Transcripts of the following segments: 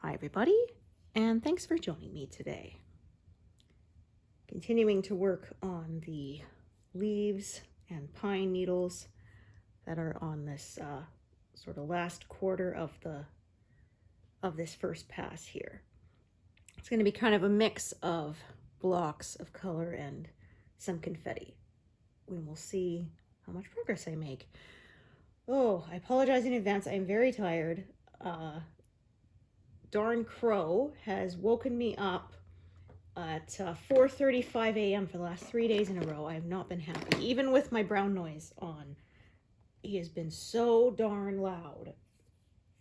Hi everybody, and thanks for joining me today. Continuing to work on the leaves and pine needles that are on this sort of last quarter of this first pass here. It's going to be kind of a mix of blocks of color and some confetti. We will see how much progress I make. Oh, I apologize in advance. I am very tired. Darn crow has woken me up at 4:35 a.m. for the last 3 days in a row. I have not been happy, even with my brown noise on. He has been so darn loud.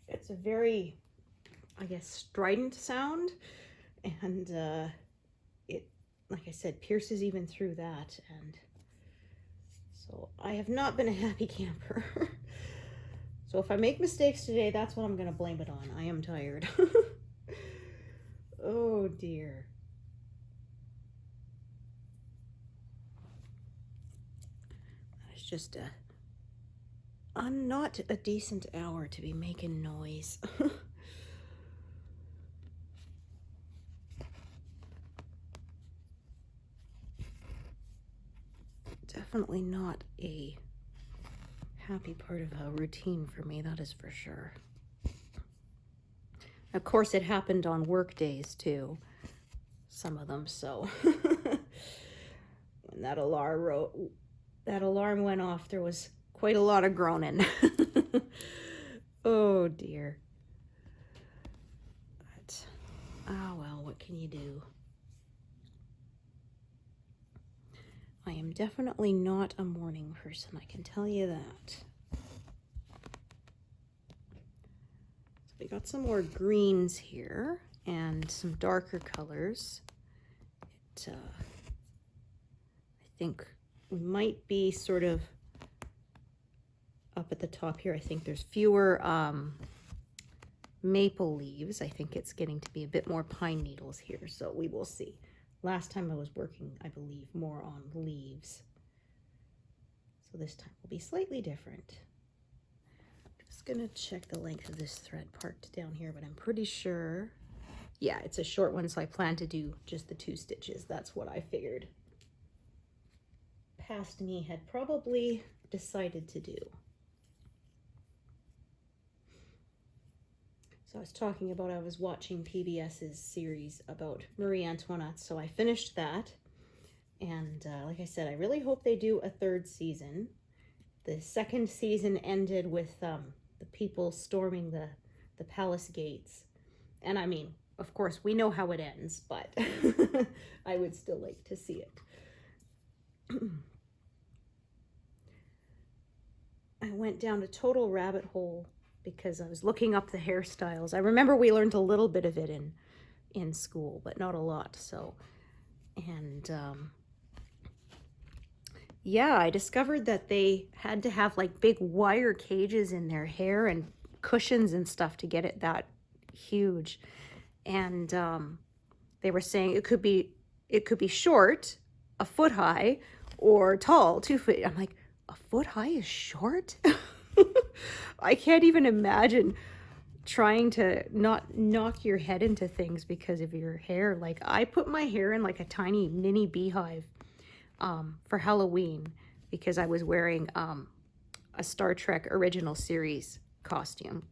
It's a very, I guess, strident sound, and it, like I said, pierces even through that, and so I have not been a happy camper. So if I make mistakes today, that's what I'm going to blame it on. I am tired. Oh dear. It's just not a decent hour to be making noise. Definitely not a happy part of a routine for me, that is for sure. Of course, it happened on work days too, some of them, so when that alarm went off, there was quite a lot of groaning. Oh dear. But, oh well, what can you do? I am definitely not a morning person, I can tell you that. So we got some more greens here and some darker colors. I think we might be sort of up at the top here. I think there's fewer maple leaves. I think it's getting to be a bit more pine needles here, so we will see. Last time I was working, I believe, more on leaves. So this time will be slightly different. Just gonna check the length of this thread parked down here, but I'm pretty sure, yeah, it's a short one, so I plan to do just the 2 stitches. That's what I figured past me had probably decided to do. So I was talking about, I was watching PBS's series about Marie Antoinette, so I finished that. And like I said, I really hope they do a 3rd season. The 2nd season ended with the people storming the palace gates. And I mean, of course, we know how it ends, but I would still like to see it. I went down a total rabbit hole because I was looking up the hairstyles. I remember we learned a little bit of it in school, but not a lot. So, and yeah, I discovered that they had to have like big wire cages in their hair and cushions and stuff to get it that huge. And they were saying it could be short, a foot high, or tall, 2 foot. I'm like, a foot high is short? I can't even imagine trying to not knock your head into things because of your hair. Like, I put my hair in like a tiny mini beehive for Halloween because I was wearing a Star Trek original series costume.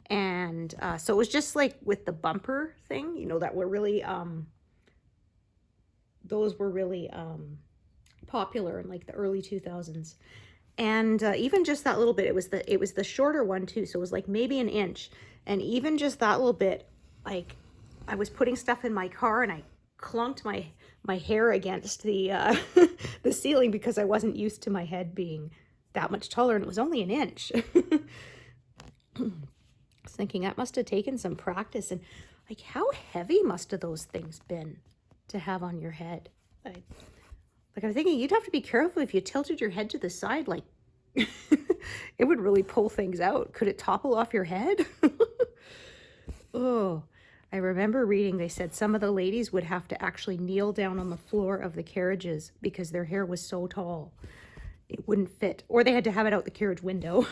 And so it was just like with the bumper thing, you know, that were really, those were really popular in like the early 2000s. And even just that little bit, it was the shorter one too, so it was like maybe an inch. And even just that little bit, like, I was putting stuff in my car and I clunked my hair against the the ceiling because I wasn't used to my head being that much taller, and it was only an inch. I was thinking that must have taken some practice, and like, how heavy must have those things been to have on your head? Like, I'm thinking you'd have to be careful if you tilted your head to the side, like, it would really pull things out. Could it topple off your head? Oh, I remember reading, they said some of the ladies would have to actually kneel down on the floor of the carriages because their hair was so tall. It wouldn't fit. Or they had to have it out the carriage window.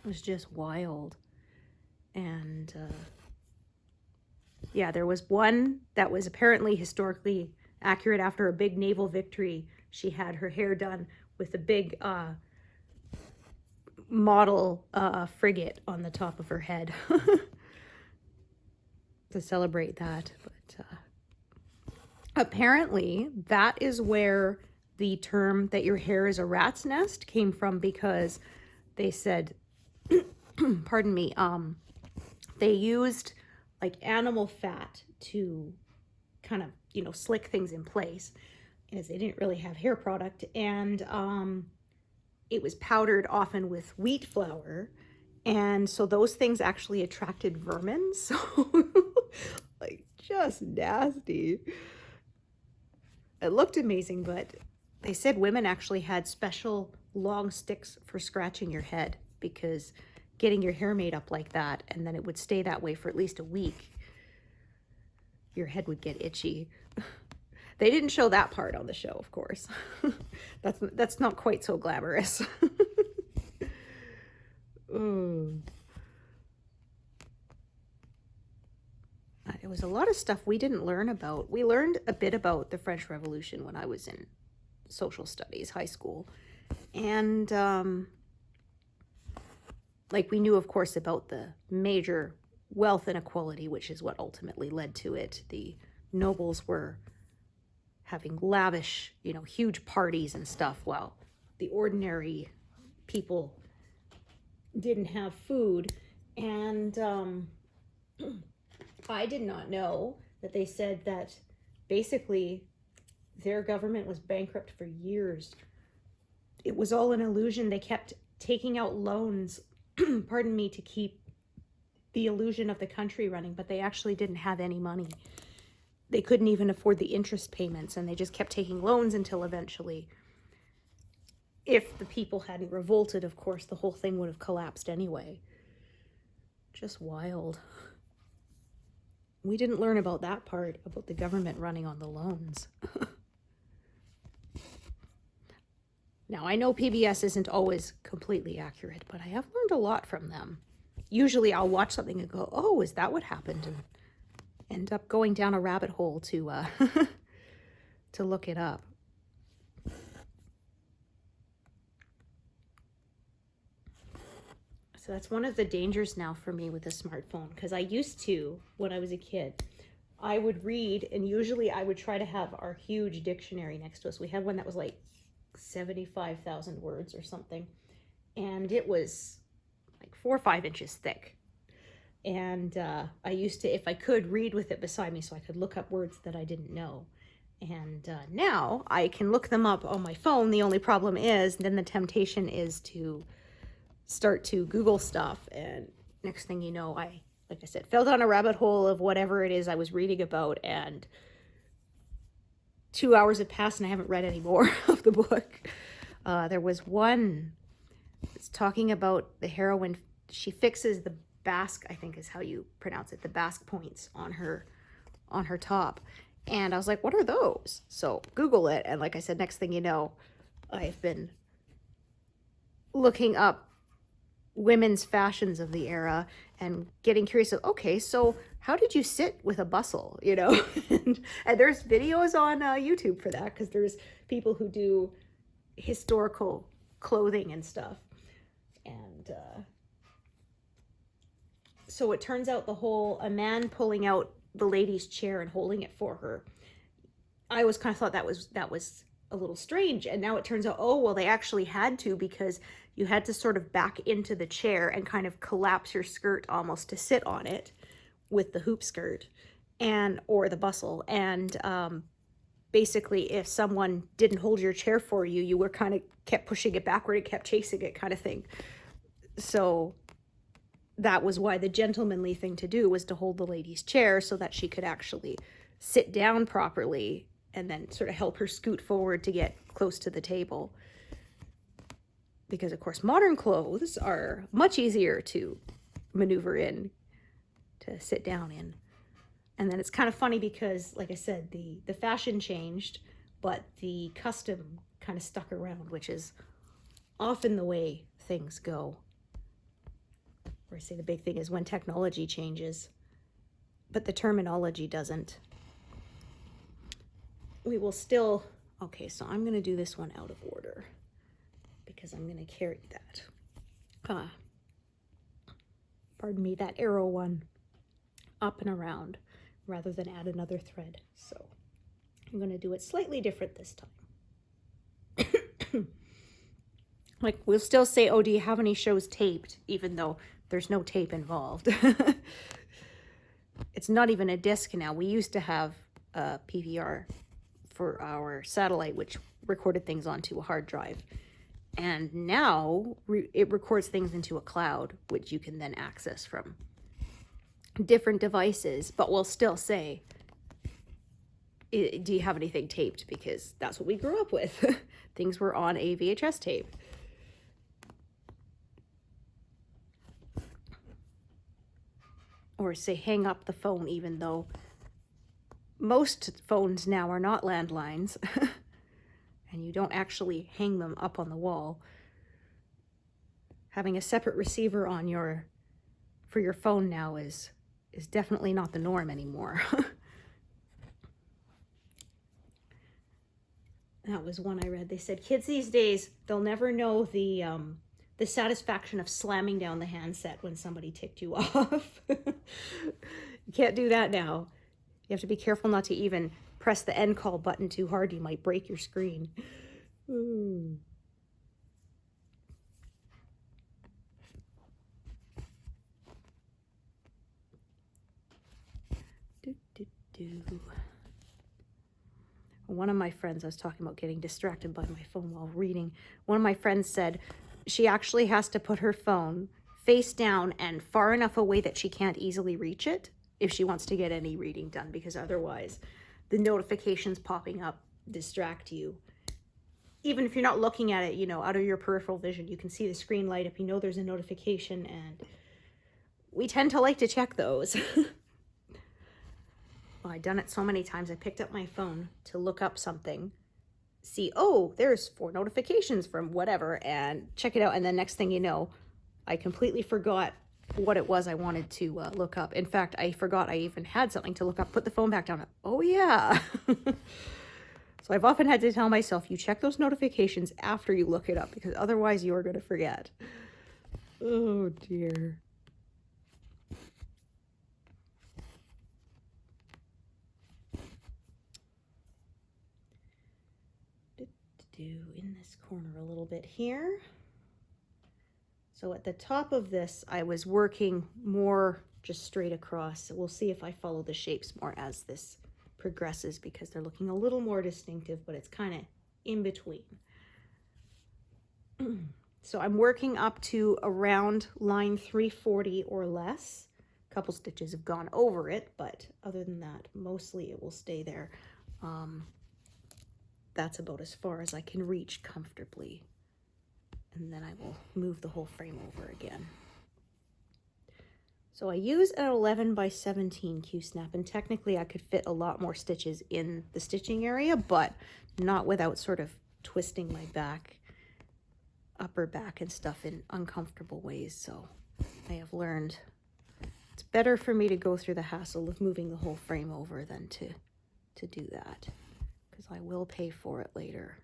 It was just wild. And yeah, there was one that was apparently historically accurate. After a big naval victory, she had her hair done with a big model frigate on the top of her head to celebrate that. But apparently that is where the term that your hair is a rat's nest came from, because they said, pardon me, they used like animal fat to kind of, you know, slick things in place, as they didn't really have hair product. And it was powdered often with wheat flour. And so those things actually attracted vermin. So like just nasty. It looked amazing, but they said women actually had special long sticks for scratching your head, because getting your hair made up like that, and then it would stay that way for at least a week, your head would get itchy. They didn't show that part on the show, of course. That's not quite so glamorous. It was a lot of stuff we didn't learn about. We learned a bit about the French Revolution when I was in social studies, high school. And like we knew, of course, about the major wealth inequality, which is what ultimately led to it. The nobles were having lavish, you know, huge parties and stuff, while the ordinary people didn't have food. And I did not know that they said that basically their government was bankrupt for years. It was all an illusion. They kept taking out loans, pardon me, to keep the illusion of the country running, but they actually didn't have any money. They couldn't even afford the interest payments, and they just kept taking loans until eventually, if the people hadn't revolted, of course, the whole thing would have collapsed anyway. Just wild. We didn't learn about that part, about the government running on the loans. Now, I know PBS isn't always completely accurate, but I have learned a lot from them. Usually I'll watch something and go, oh, is that what happened? And end up going down a rabbit hole to to look it up. So that's one of the dangers now for me with a smartphone, because I used to, when I was a kid, I would read, and usually I would try to have our huge dictionary next to us. We had one that was like 75,000 words or something, and it was like 4 or 5 inches thick. And I used to, if I could, read with it beside me so I could look up words that I didn't know. And now I can look them up on my phone. The only problem is then the temptation is to start to Google stuff, and next thing you know, like I said, fell down a rabbit hole of whatever it is I was reading about, and 2 hours have passed and I haven't read any more of the book. There was one that's talking about the heroine. She fixes the basque, I think is how you pronounce it, the basque points on her top. And I was like, what are those? So Google it, and like I said, next thing you know, I've been looking up women's fashions of the era and getting curious of, okay, so how did you sit with a bustle, you know? and there's videos on YouTube for that, because there's people who do historical clothing and stuff. And so it turns out a man pulling out the lady's chair and holding it for her, I always kind of thought that was a little strange. And now it turns out, oh, well, they actually had to, because you had to sort of back into the chair and kind of collapse your skirt almost to sit on it with the hoop skirt or the bustle. And basically, if someone didn't hold your chair for you, you were kind of kept pushing it backward and kept chasing it, kind of thing. So that was why the gentlemanly thing to do was to hold the lady's chair so that she could actually sit down properly, and then sort of help her scoot forward to get close to the table. Because, of course, modern clothes are much easier to maneuver in, to sit down in. And then it's kind of funny because, like I said, the fashion changed, but the custom kind of stuck around, which is often the way things go. Or I say the big thing is when technology changes, but the terminology doesn't. We will still, okay, so I'm going to do this one out of order because I'm going to carry that. Pardon me, that arrow one up and around rather than add another thread. So I'm going to do it slightly different this time. Like, we'll still say, oh, do you have any shows taped? Even though there's no tape involved. It's not even a disc now. We used to have a PVR for our satellite, which recorded things onto a hard drive. And now it records things into a cloud, which you can then access from different devices. But we'll still say, do you have anything taped? Because that's what we grew up with. Things were on a VHS tape. Or say hang up the phone, even though most phones now are not landlines. And you don't actually hang them up on the wall. Having a separate receiver on for your phone now is definitely not the norm anymore. That was one I read. They said kids these days, they'll never know the satisfaction of slamming down the handset when somebody ticked you off. You can't do that now. You have to be careful not to even press the end call button too hard. You might break your screen. Ooh. One of my friends, I was talking about getting distracted by my phone while reading. One of my friends said she actually has to put her phone face down and far enough away that she can't easily reach it if she wants to get any reading done, because otherwise the notifications popping up distract you. Even if you're not looking at it, you know, out of your peripheral vision, you can see the screen light up, you know there's a notification, and we tend to like to check those. Well, I've done it so many times. I picked up my phone to look up something, see, oh, there's 4 notifications from whatever, and check it out. And then next thing you know, I completely forgot what it was I wanted to look up. In fact, I forgot I even had something to look up, put the phone back down. Oh, yeah. So I've often had to tell myself, you check those notifications after you look it up, because otherwise you are going to forget. Oh, dear. In this corner a little bit here. So at the top of this, I was working more just straight across. So we'll see if I follow the shapes more as this progresses, because they're looking a little more distinctive, but it's kind of in between. So I'm working up to around line 340 or less. A couple stitches have gone over it, but other than that, mostly it will stay there. That's about as far as I can reach comfortably. And then I will move the whole frame over again. So I use an 11 by 17 Q-snap, and technically I could fit a lot more stitches in the stitching area, but not without sort of twisting my back, upper back and stuff in uncomfortable ways. So I have learned it's better for me to go through the hassle of moving the whole frame over than to do that, because I will pay for it later.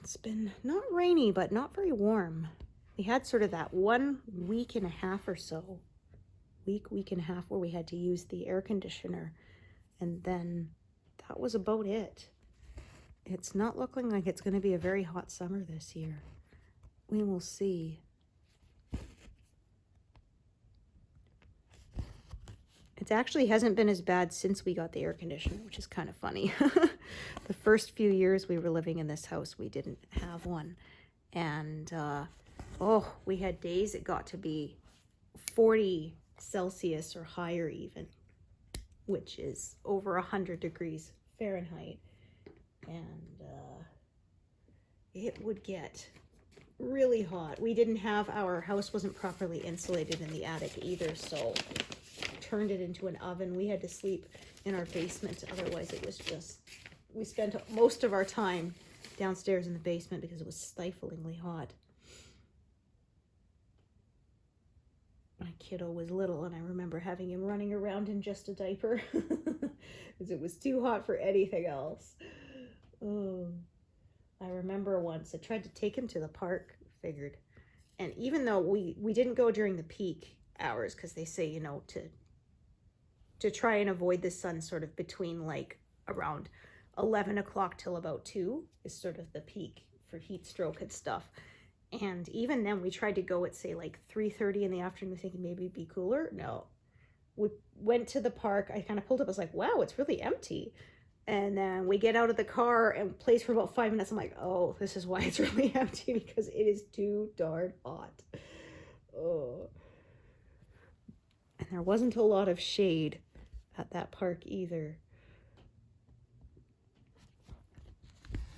It's been not rainy, but not very warm. We had sort of that 1 week and a half or so, week and a half where we had to use the air conditioner, and then that was about it. It's not looking like it's going to be a very hot summer this year. We will see. It actually hasn't been as bad since we got the air conditioner, which is kind of funny. The first few years we were living in this house, we didn't have one. And, we had days it got to be 40 Celsius or higher even, which is over 100 degrees Fahrenheit. And it would get really hot. We didn't have, our house wasn't properly insulated in the attic either, so turned it into an oven. We had to sleep in our basement, otherwise it was just we spent most of our time downstairs in the basement because it was stiflingly hot. My kiddo was little, and I remember having him running around in just a diaper because it was too hot for anything else. Oh, I remember once I tried to take him to the park, figured, and even though we didn't go during the peak hours because they say, you know, to try and avoid the sun sort of between like around 11 o'clock till about 2 is sort of the peak for heat stroke and stuff. And even then we tried to go at say like 3:30 in the afternoon thinking maybe it'd be cooler. No, we went to the park. I kind of pulled up. I was like, wow, it's really empty. And then we get out of the car and plays for about 5 minutes. I'm like, oh, this is why it's really empty, because it is too darn hot. Oh. And there wasn't a lot of shade at that park either.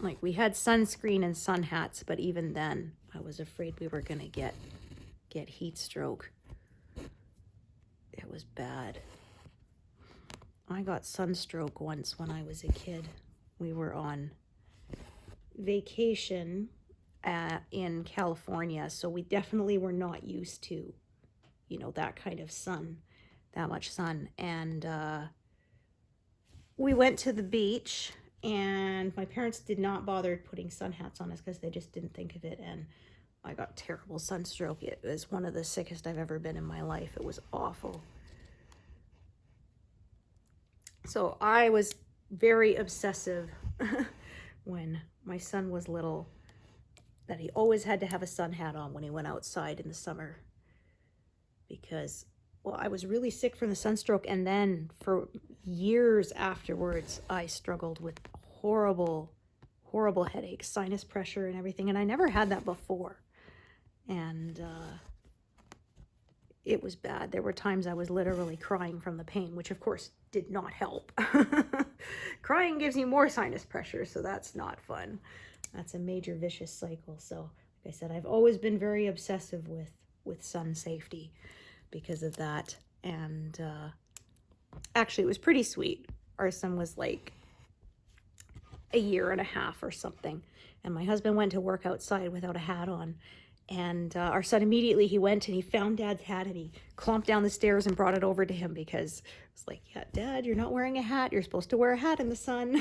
Like, we had sunscreen and sun hats, but even then I was afraid we were gonna get heat stroke. It was bad. I got sunstroke once when I was a kid. We were on vacation in California, so we definitely were not used to, you know, that kind of sun, that much sun. And we went to the beach, and my parents did not bother putting sun hats on us because they just didn't think of it, and I got terrible sunstroke. It was one of the sickest I've ever been in my life. It was awful. So I was very obsessive when my son was little, that he always had to have a sun hat on when he went outside in the summer, because, well, I was really sick from the sunstroke, and then for years afterwards I struggled with horrible headaches, sinus pressure and everything, and I never had that before. And it was bad. There were times I was literally crying from the pain, which of course did not help. Crying gives you more sinus pressure, so that's not fun. That's a major vicious cycle. So like I said, I've always been very obsessive with sun safety because of that. And actually it was pretty sweet. Our son was like a year and a half or something, and my husband went to work outside without a hat on. And our son immediately, he went and he found Dad's hat, and he clomped down the stairs and brought it over to him, because it's like, yeah, Dad, you're not wearing a hat. You're supposed to wear a hat in the sun.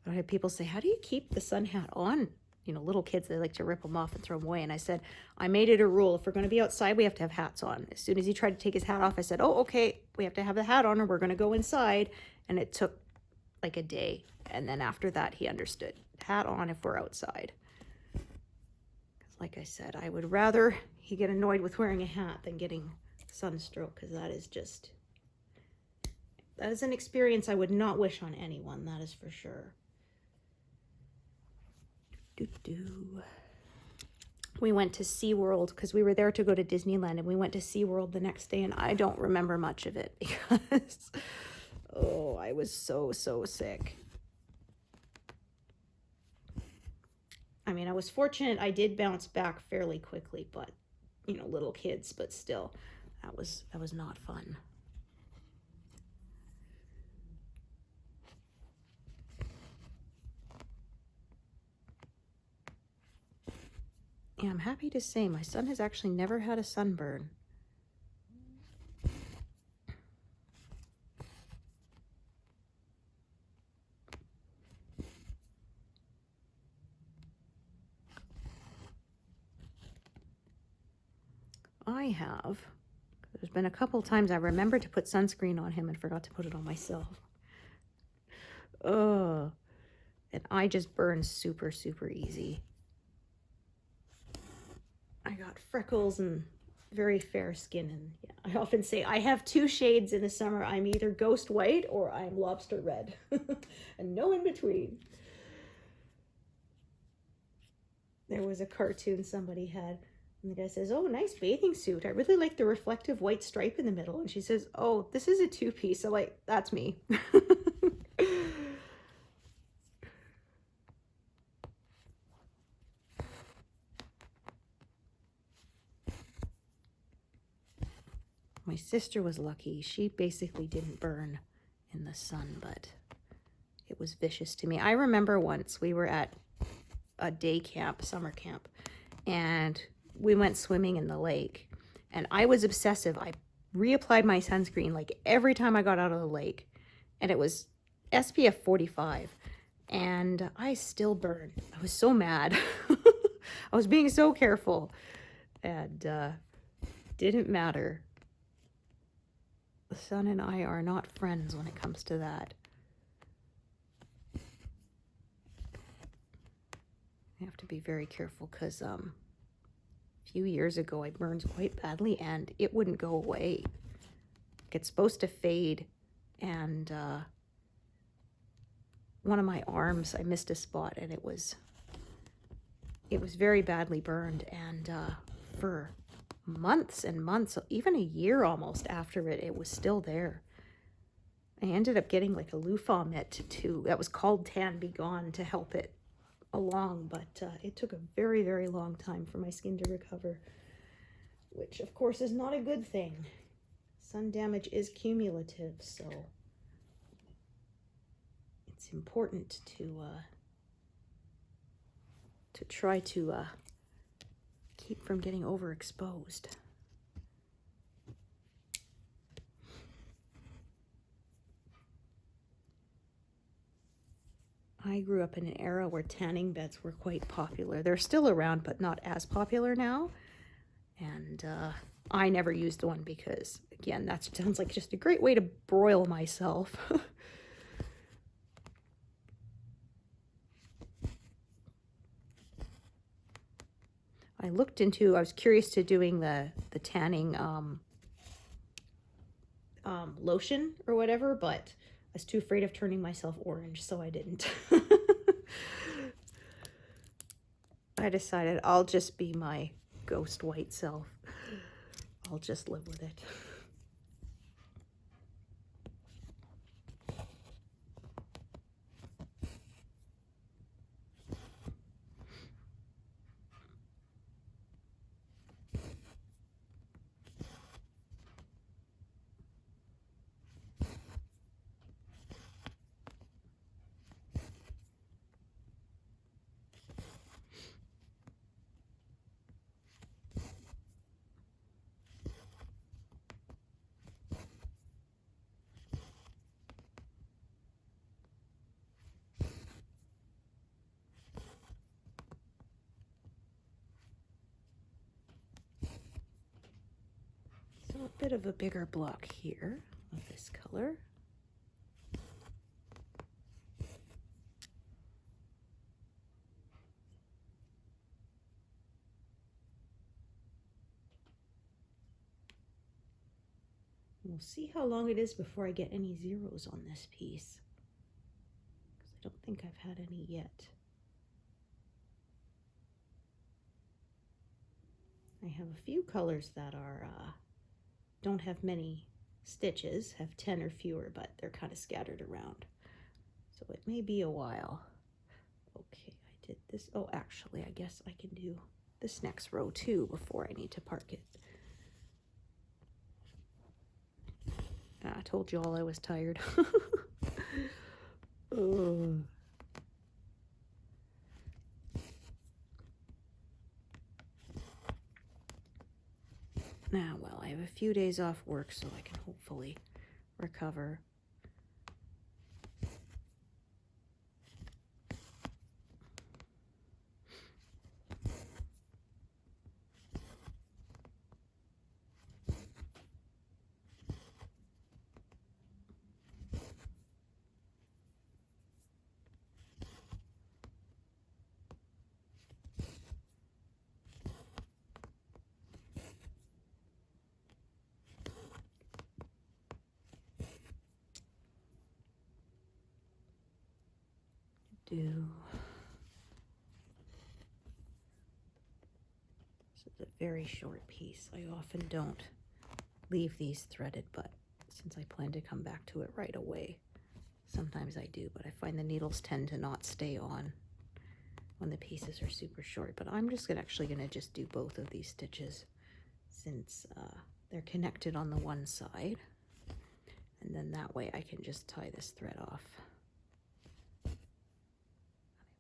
I had people say, how do you keep the sun hat on? You know, little kids, they like to rip them off and throw them away. And I said, I made it a rule. If we're going to be outside, we have to have hats on. As soon as he tried to take his hat off, I said, oh, okay, we have to have the hat on or we're going to go inside. And it took like a day. And then after that, he understood. Hat on if we're outside. Like I said, I would rather he get annoyed with wearing a hat than getting sunstroke, because that is an experience I would not wish on anyone, that is for sure. We went to SeaWorld because we were there to go to Disneyland, and we went to SeaWorld the next day, and I don't remember much of it because, oh, I was so sick. I mean, I was fortunate I did bounce back fairly quickly, but, you know, little kids, but still, that was not fun. And I'm happy to say my son has actually never had a sunburn. I have. There's been a couple times I remembered to put sunscreen on him and forgot to put it on myself. Ugh. And I just burn super easy. I got freckles and very fair skin, and yeah, I often say I have 2 shades in the summer. I'm either ghost white or I'm lobster red. And no in between. There was a cartoon somebody had, and the guy says, oh, nice bathing suit. I really like the reflective white stripe in the middle. And she says, oh, this is a 2-piece. So like, that's me. My sister was lucky. She basically didn't burn in the sun, but it was vicious to me. I remember once we were at a day camp, summer camp, and we went swimming in the lake, and I was obsessive. I reapplied my sunscreen like every time I got out of the lake, and it was SPF 45, and I still burned. I was so mad. I was being so careful, and didn't matter. The sun and I are not friends when it comes to that. I have to be very careful because a few years ago I burned quite badly and it wouldn't go away. It's supposed to fade, and one of my arms, I missed a spot, and it was very badly burned, and for months and months, even a year almost after it was still there. I ended up getting like a loofah mitt that was called Tan Be Gone to help it along, but it took a very, very long time for my skin to recover, which of course is not a good thing. Sun damage is cumulative, so it's important to try to keep from getting overexposed. I grew up in an era where tanning beds were quite popular. They're still around, but not as popular now. And I never used one because, again, that sounds like just a great way to broil myself. I was curious to doing the tanning lotion or whatever, but I was too afraid of turning myself orange, so I didn't. I decided I'll just be my ghost white self. I'll just live with it. A bit of a bigger block here of this color. We'll see how long it is before I get any zeros on this piece, because I don't think I've had any yet. I have a few colors that are don't have many stitches, have 10 or fewer, but they're kind of scattered around. So it may be a while. Okay, I did this. Oh, actually, I guess I can do this next row too before I need to park it. I told you all I was tired. Now, well, I have a few days off work, so I can hopefully recover. This is a very short piece. I often don't leave these threaded, but since I plan to come back to it right away, sometimes I do, but I find the needles tend to not stay on when the pieces are super short. But I'm just actually going to just do both of these stitches since they're connected on the one side, and then that way I can just tie this thread off.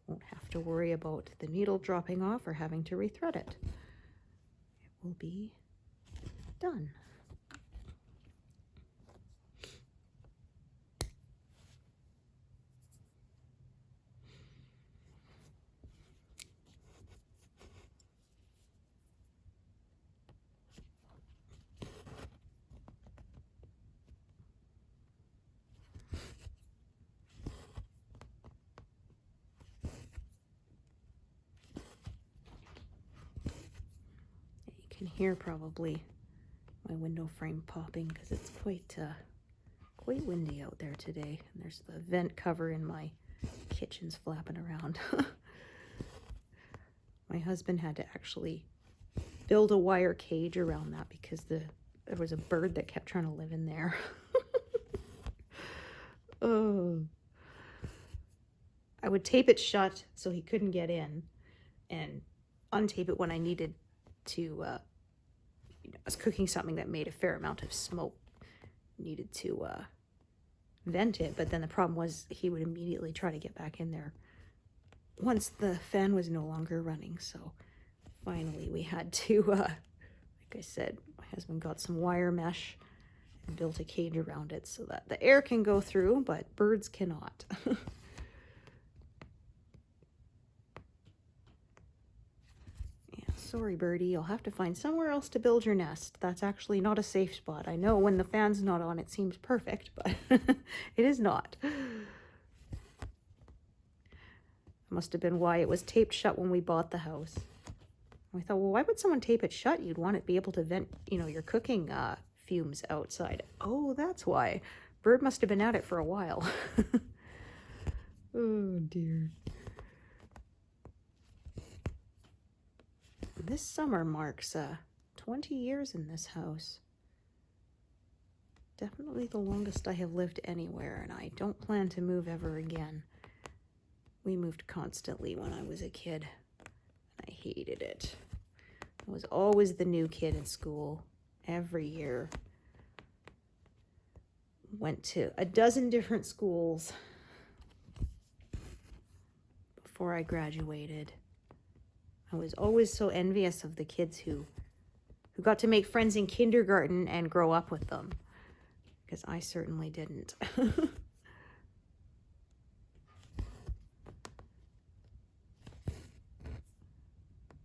Won't have to worry about the needle dropping off or having to rethread it. It will be done. You can hear probably my window frame popping because it's quite windy out there today, and there's the vent cover in my kitchen's flapping around. My husband had to actually build a wire cage around that because there was a bird that kept trying to live in there. Oh, I would tape it shut so he couldn't get in, and untape it when I needed to. I was cooking something that made a fair amount of smoke. Needed to vent it, but then the problem was he would immediately try to get back in there once the fan was no longer running. So finally we had to, like I said, my husband got some wire mesh and built a cage around it so that the air can go through, but birds cannot. Sorry, birdie, you'll have to find somewhere else to build your nest. That's actually not a safe spot. I know when the fan's not on, it seems perfect, but it is not. Must have been why it was taped shut when we bought the house. We thought, well, why would someone tape it shut? You'd want it to be able to vent, your cooking fumes outside. Oh, that's why. Bird must have been at it for a while. Oh, dear. This summer marks 20 years in this house. Definitely the longest I have lived anywhere, and I don't plan to move ever again. We moved constantly when I was a kid. I hated it. I was always the new kid in school every year. Went to a dozen different schools before I graduated. I was always so envious of the kids who got to make friends in kindergarten and grow up with them, because I certainly didn't.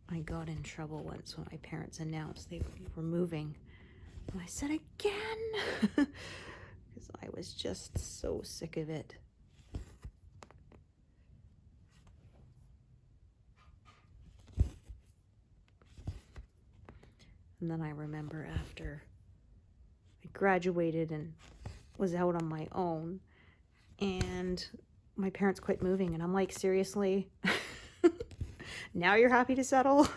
I got in trouble once when my parents announced they were moving. And I said, again? Because I was just so sick of it. And then I remember after I graduated and was out on my own, and my parents quit moving, and I'm like, seriously? Now you're happy to settle?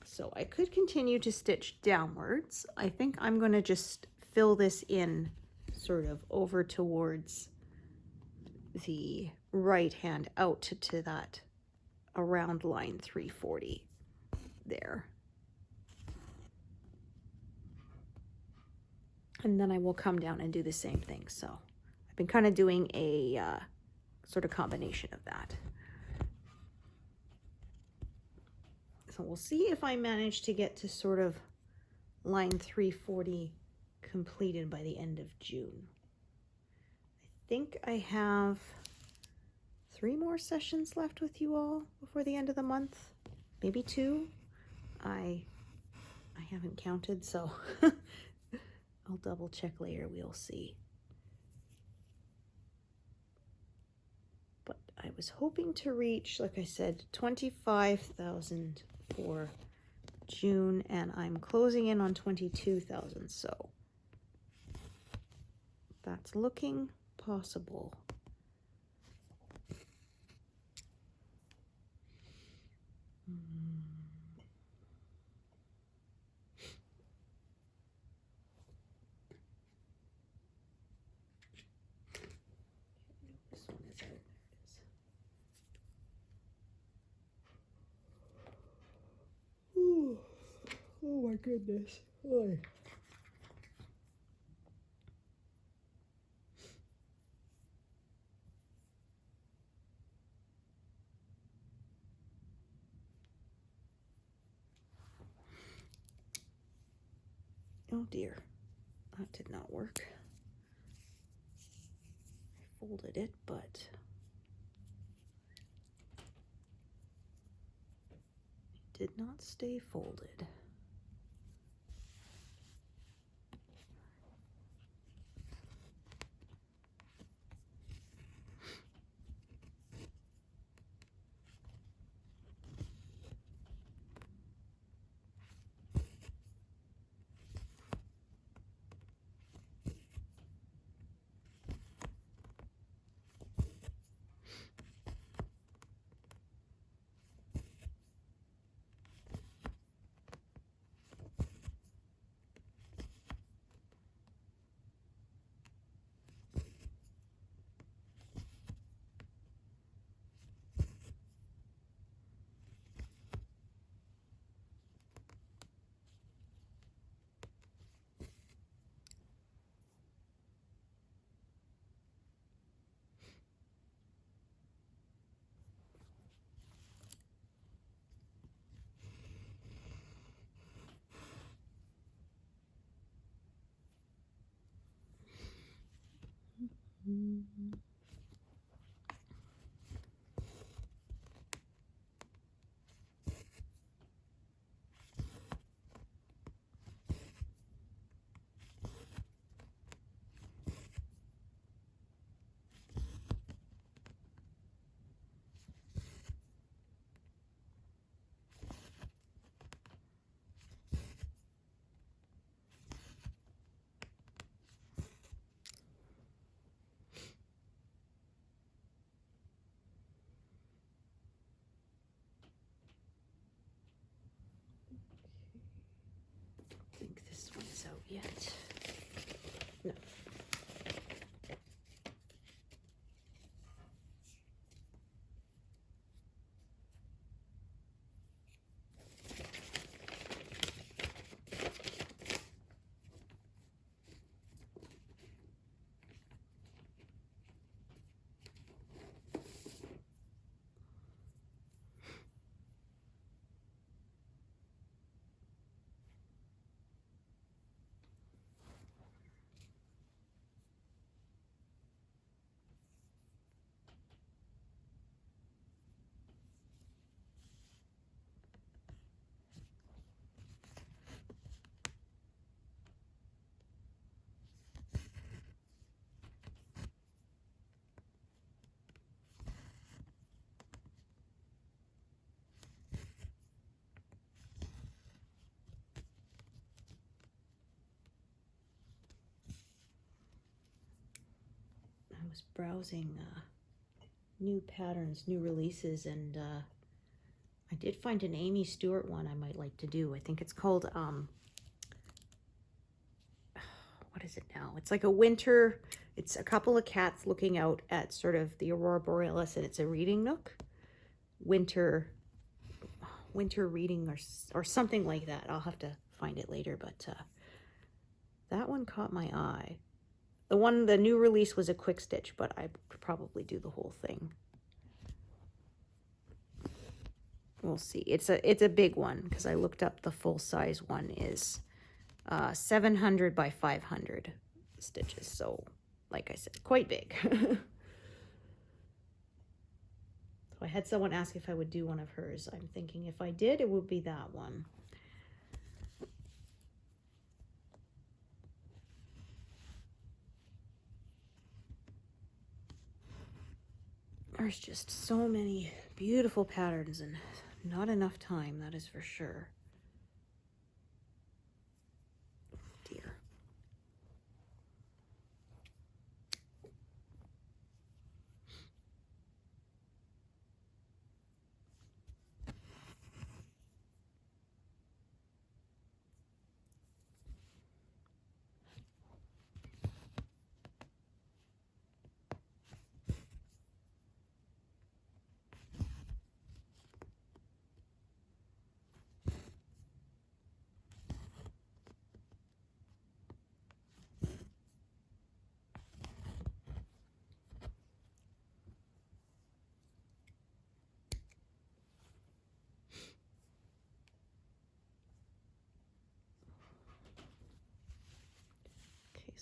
So I could continue to stitch downwards. I think I'm going to just fill this in sort of over towards the right hand out to that around line 340 there. And then I will come down and do the same thing. So I've been kind of doing a sort of combination of that. So we'll see if I manage to get to sort of line 340 completed by the end of June. I think I have 3 more sessions left with you all before the end of the month, maybe 2. I haven't counted, so I'll double check later. We'll see. But I was hoping to reach, like I said, 25,000 for June, and I'm closing in on 22,000, so that's looking possible. my goodness. Oy. Oh dear, that did not work. I folded it, but it did not stay folded. I think this one is out yet. No. I was browsing new patterns, new releases, and I did find an Amy Stewart one I might like to do. I think it's called, what is it now? It's like a winter, it's a couple of cats looking out at sort of the Aurora Borealis, and it's a reading nook. Winter reading or something like that. I'll have to find it later, but that one caught my eye. The new release was a quick stitch, but I could probably do the whole thing. We'll see. It's a big one because I looked up the full size one is 700 by 500 stitches. So, like I said, quite big. So I had someone ask if I would do one of hers. I'm thinking if I did, it would be that one. There's just so many beautiful patterns and not enough time, that is for sure. Oh dear.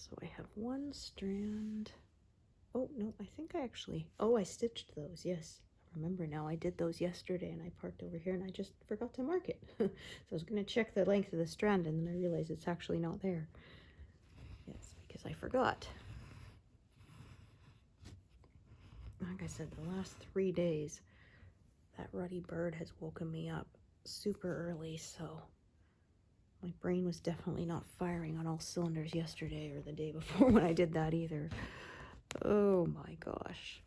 So I have one strand. Oh, no, I think I actually, oh, I stitched those, yes. Remember now, I did those yesterday and I parked over here and I just forgot to mark it. So I was going to check the length of the strand and then I realized it's actually not there. Yes, because I forgot. Like I said, the last 3 days, that ruddy bird has woken me up super early, so my brain was definitely not firing on all cylinders yesterday or the day before when I did that either. Oh my gosh.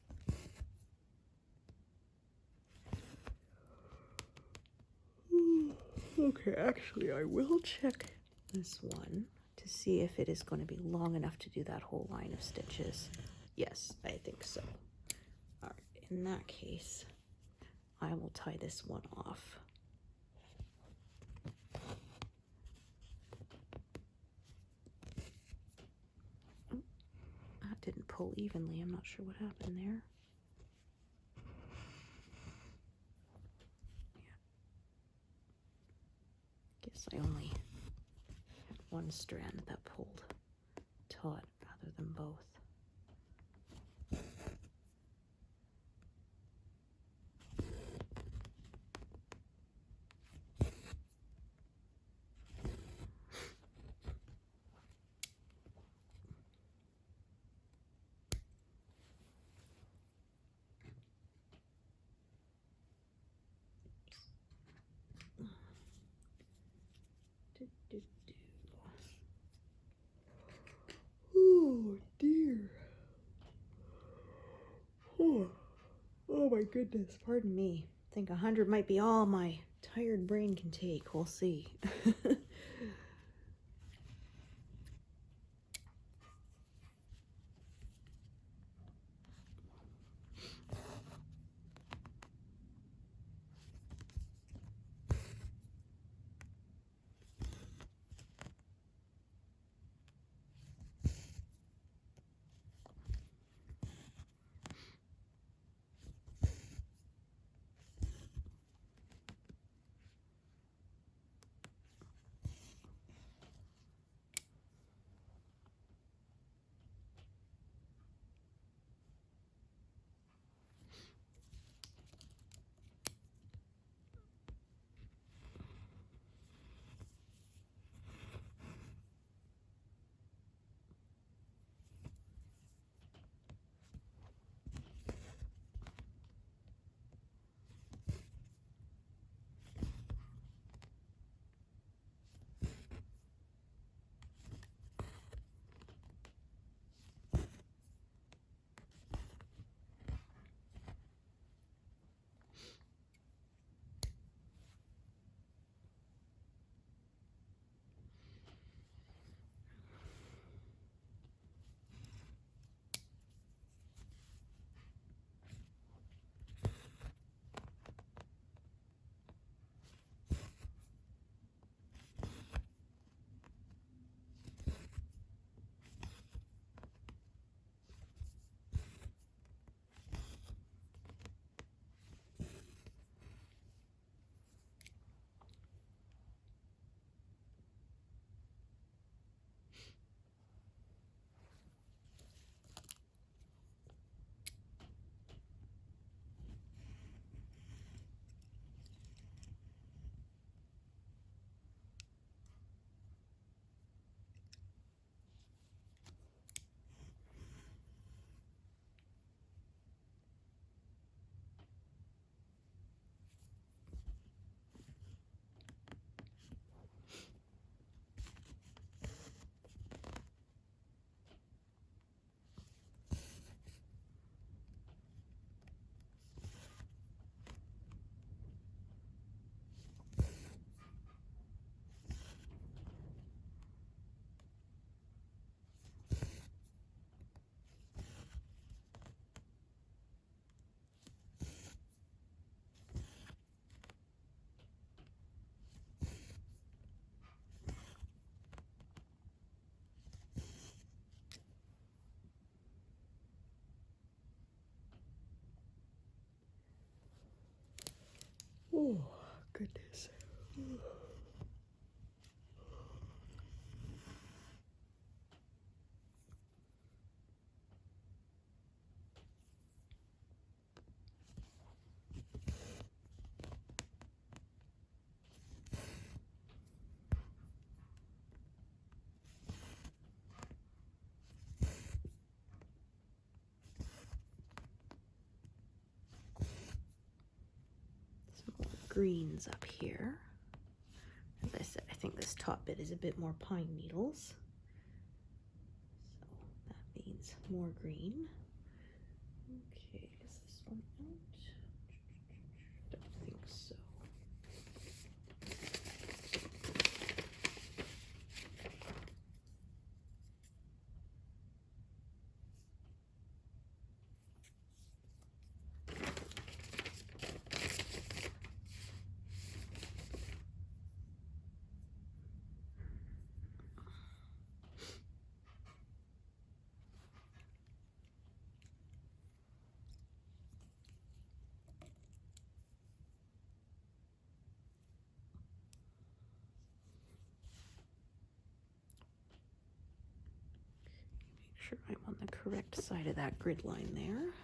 Okay, actually, I will check this one to see if it is going to be long enough to do that whole line of stitches. Yes, I think so. All right, in that case, I will tie this one off. Oh, that didn't pull evenly. I'm not sure what happened there. Guess I only had one strand that pulled taut rather than both. Oh dear. Oh my goodness, pardon me. I think 100 might be all my tired brain can take. We'll see. Oh, goodness. Oh. greens up here. As I said, I think this top bit is a bit more pine needles. So that means more green. Okay, is this one out? Don't think so. Sure I'm on the correct side of that grid line there.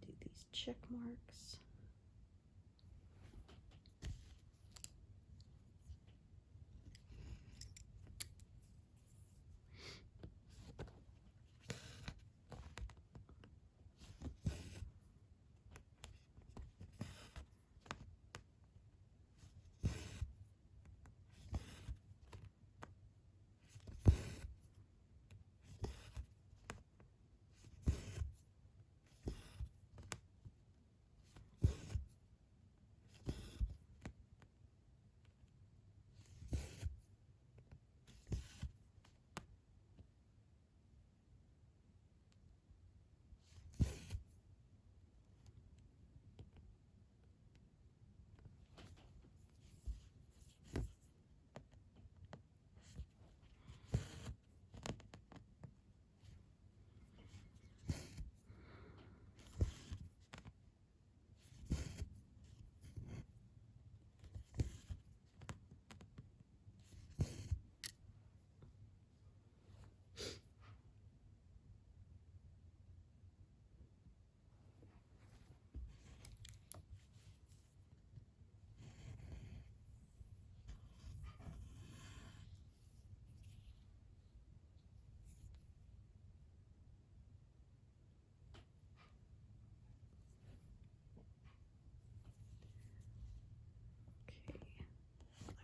Do these check marks.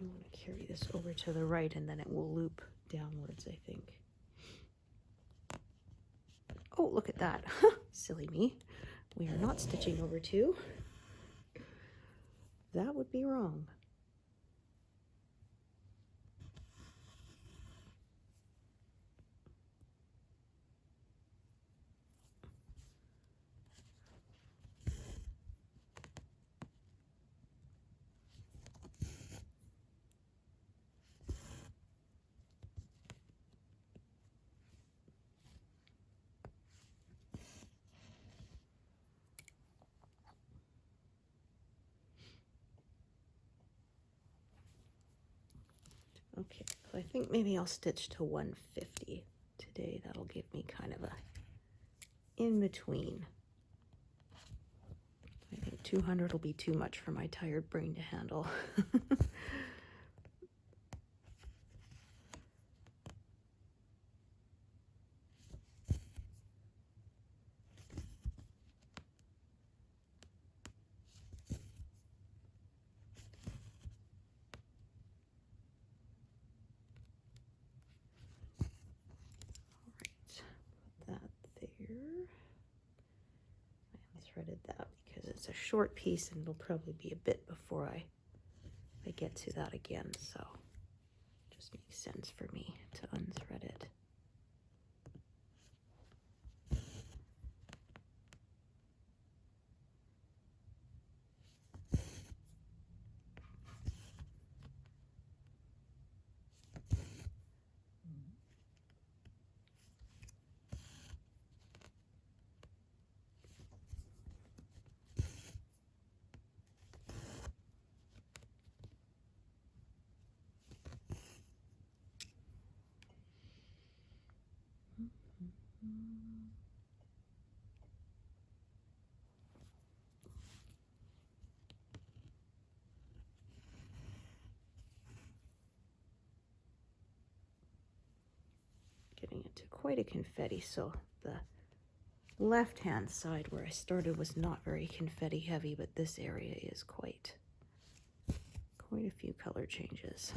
I want to carry this over to the right and then it will loop downwards, I think. Oh, look at that. Silly me. We are not stitching over two. That would be wrong. Okay, so I think maybe I'll stitch to 150 today. That'll give me kind of a in between. I think 200 will be too much for my tired brain to handle. Threaded that because it's a short piece and it'll probably be a bit before I get to that again, so it just makes sense for me to unthread it. Getting it to quite a confetti, so the left-hand side where I started was not very confetti heavy, but this area is quite a few color changes.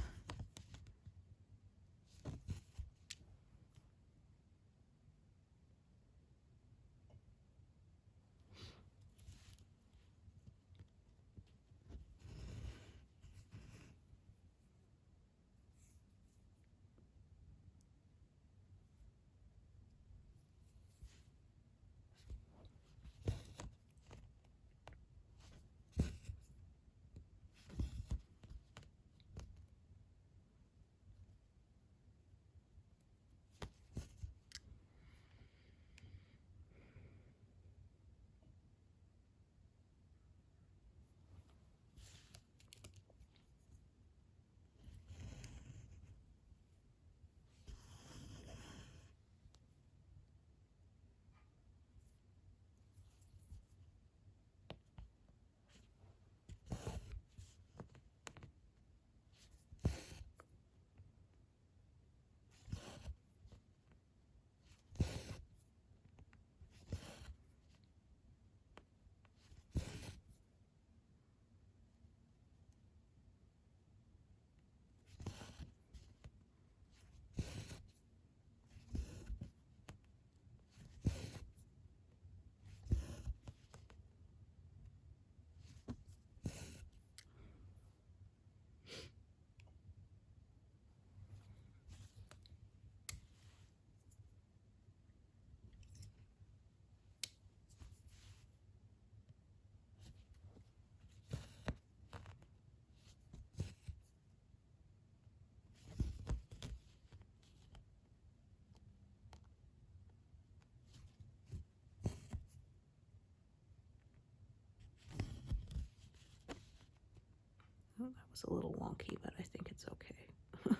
Oh, that was a little wonky, but I think it's okay.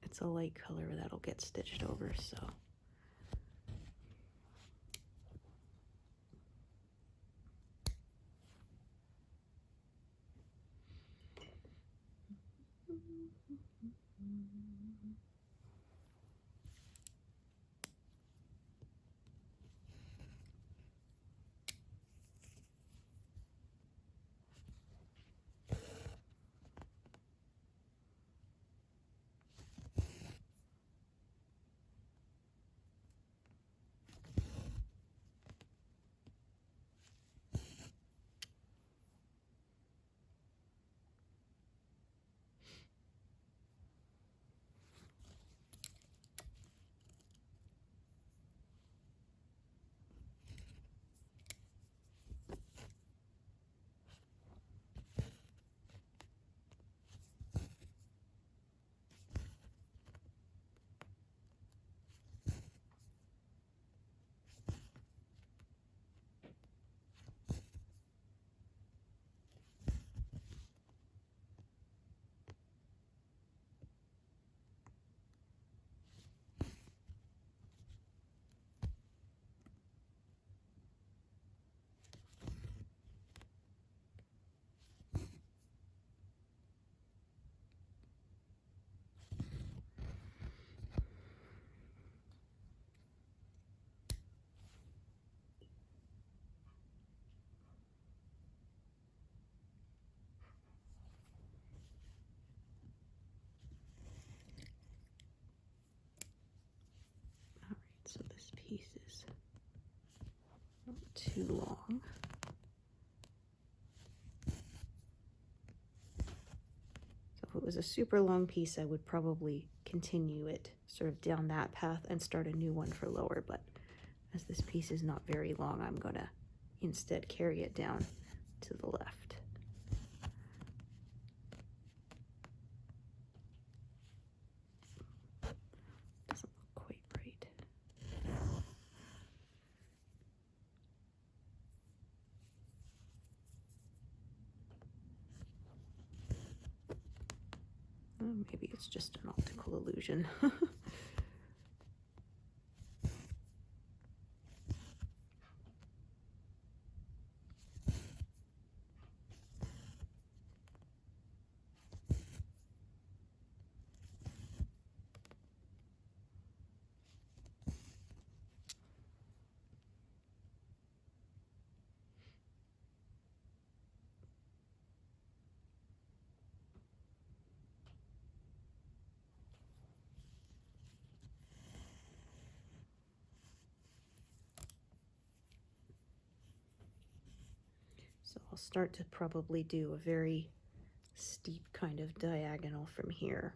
It's a light color that'll get stitched over, so. So this piece is not too long. So if it was a super long piece, I would probably continue it sort of down that path and start a new one for lower, but as this piece is not very long, I'm gonna instead carry it down to the left. Doesn't look quite right. Oh, maybe it's just an optical illusion. start to probably do a very steep kind of diagonal from here.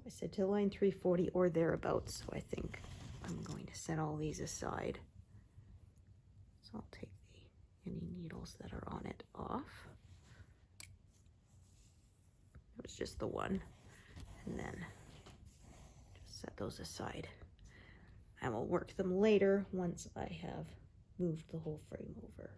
I said to line 340 or thereabouts, so I think I'm going to set all these aside. So I'll take any needles that are on it off. It was just the one, and then just set those aside. I will work them later once I have moved the whole frame over.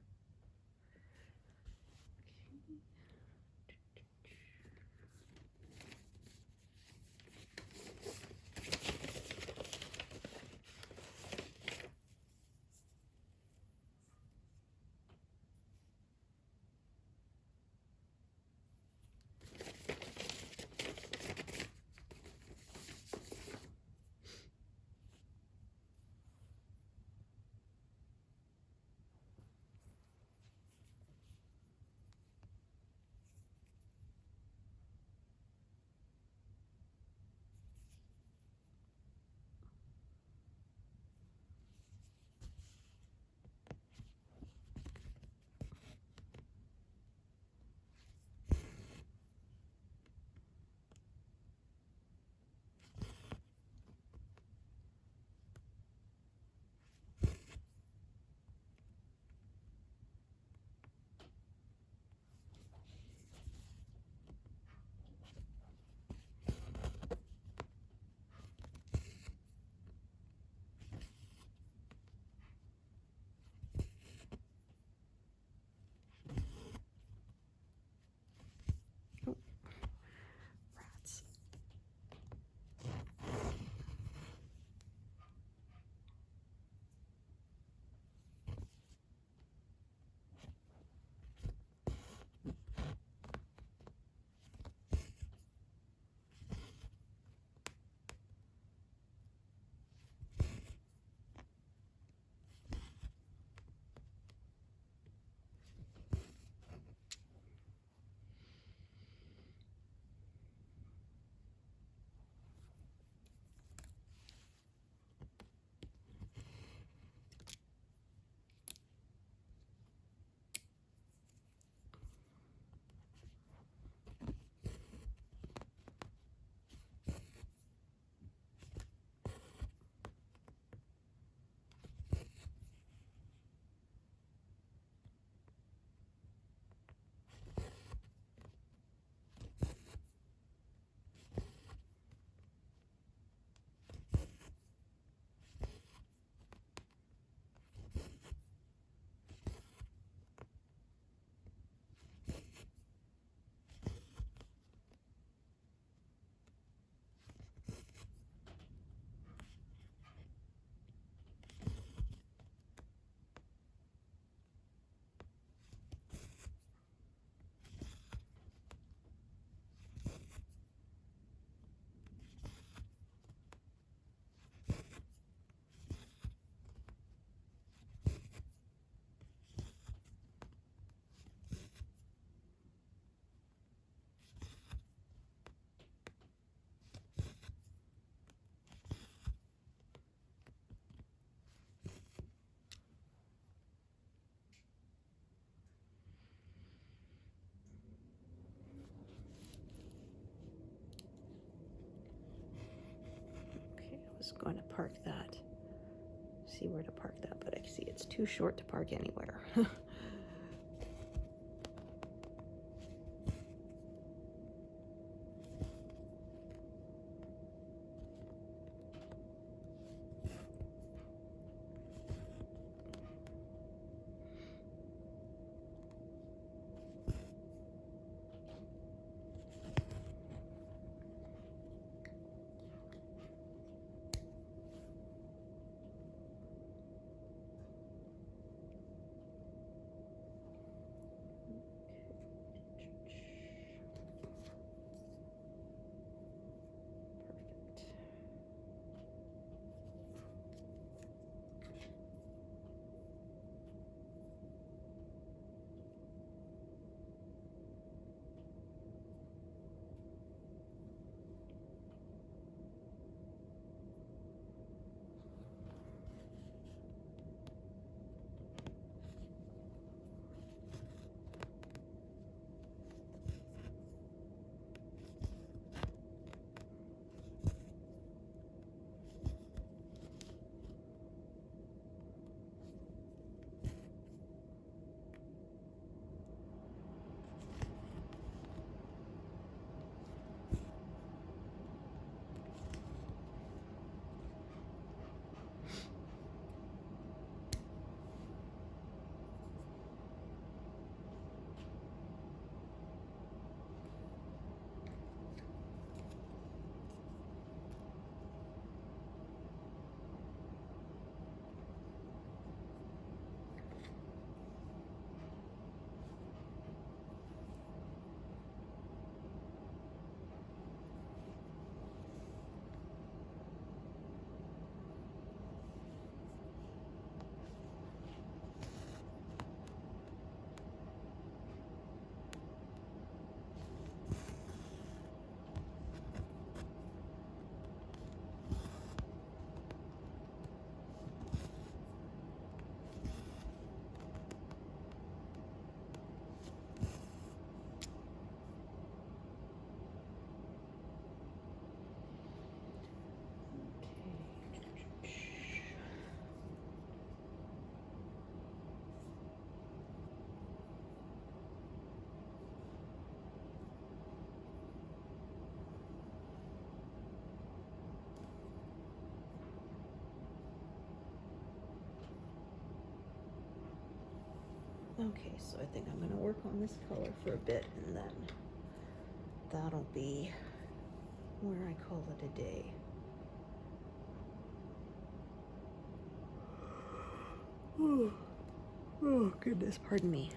Was going to park that, see where to park that, but I see it's too short to park anywhere. Okay, so I think I'm going to work on this color for a bit, and then that'll be where I call it a day. Oh goodness, pardon me.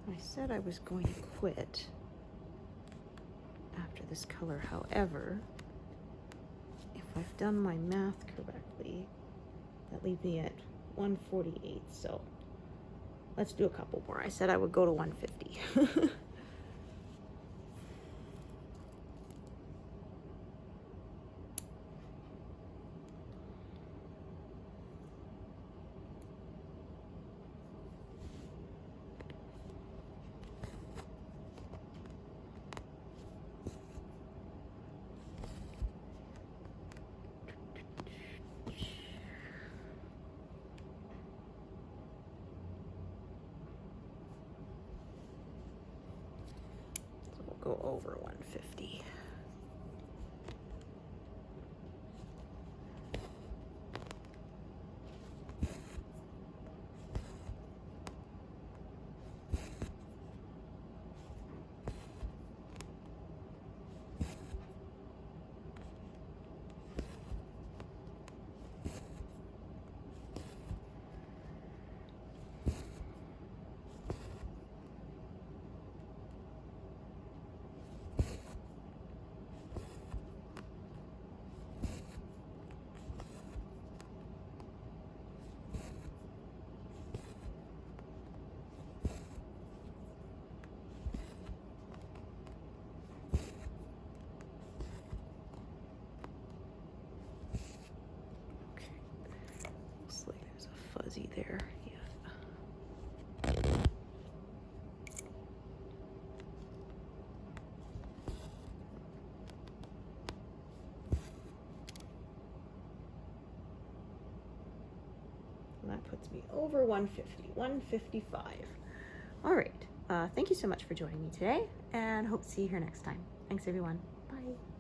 I said I was going to quit after this color. However, if I've done my math correctly, that leaves me at 148. So let's do a couple more. I said I would go to 150. Go over 150. Fuzzy there. Yeah. And that puts me over 150, 155. All right. Thank you so much for joining me today, and hope to see you here next time. Thanks, everyone. Bye.